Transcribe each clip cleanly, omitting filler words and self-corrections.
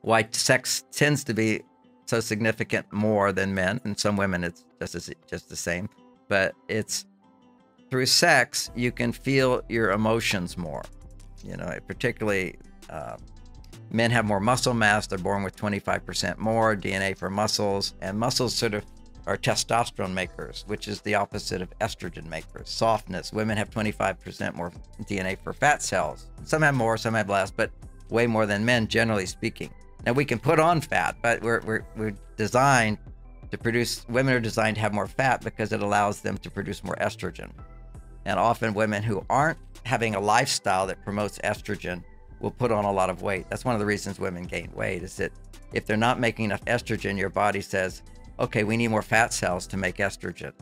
why sex tends to be so significant more than men. And some women, it's just the same. But it's through sex, you can feel your emotions more. You know, particularly men have more muscle mass. They're born with 25% more DNA for muscles. And muscles sort of are testosterone makers, which is the opposite of estrogen makers. Softness. Women have 25% more DNA for fat cells. Some have more, some have less, but way more than men, generally speaking. Now, we can put on fat, but we're designed to produce, women are designed to have more fat because it allows them to produce more estrogen. And often women who aren't having a lifestyle that promotes estrogen will put on a lot of weight. That's one of the reasons women gain weight, is that if they're not making enough estrogen, your body says, okay, we need more fat cells to make estrogen.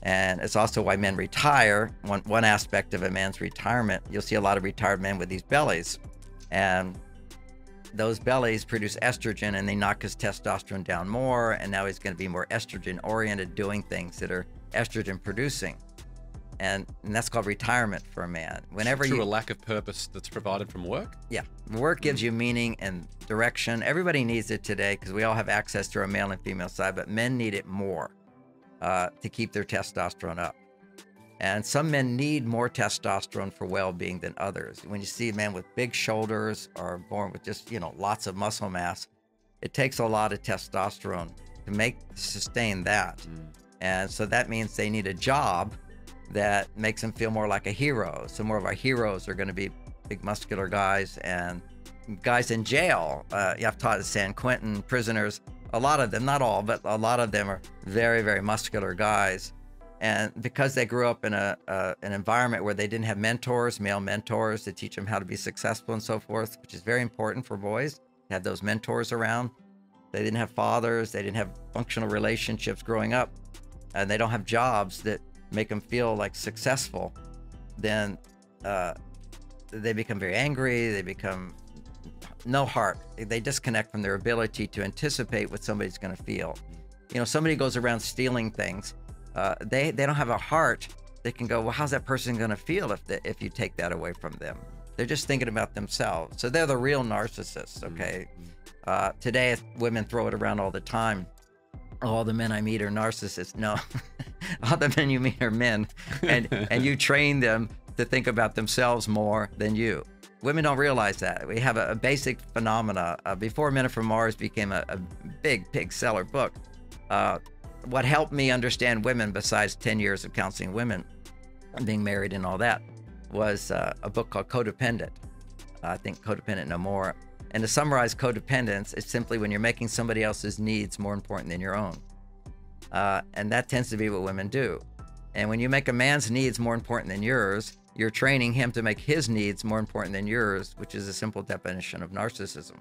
And it's also why men retire. One aspect of a man's retirement, you'll see a lot of retired men with these bellies. And those bellies produce estrogen, and they knock his testosterone down more, and now he's going to be more estrogen oriented, doing things that are estrogen producing. And that's called retirement for a man. Whenever through a lack of purpose that's provided from work? Yeah. Work gives you meaning and direction. Everybody needs it today because we all have access to our male and female side, but men need it more to keep their testosterone up. And some men need more testosterone for well-being than others. When you see a man with big shoulders or born with just, you know, lots of muscle mass, it takes a lot of testosterone to sustain that. And so that means they need a job that makes them feel more like a hero. So more of our heroes are going to be big muscular guys, and guys in jail. I've taught at San Quentin, prisoners, a lot of them, not all, but a lot of them are very, very muscular guys. And because they grew up in an environment where they didn't have mentors, male mentors, to teach them how to be successful and so forth, which is very important for boys, to have those mentors around. They didn't have fathers, they didn't have functional relationships growing up, and they don't have jobs that make them feel like successful. Then they become very angry, they become no heart. They disconnect from their ability to anticipate what somebody's going to feel. You know, somebody goes around stealing things. They don't have a heart. They can go, well, how's that person going to feel if you take that away from them? They're just thinking about themselves. So they're the real narcissists, okay? Today, women throw it around all the time. All the men I meet are narcissists. No, all the men you meet are men, and you train them to think about themselves more than you. Women don't realize that. We have a basic phenomena. Before Men Are From Mars became a big seller book, what helped me understand women, besides 10 years of counseling women, being married and all that, was a book called Codependent. I think Codependent No More. And to summarize codependence, it's simply when you're making somebody else's needs more important than your own. And that tends to be what women do. And when you make a man's needs more important than yours, you're training him to make his needs more important than yours, which is a simple definition of narcissism.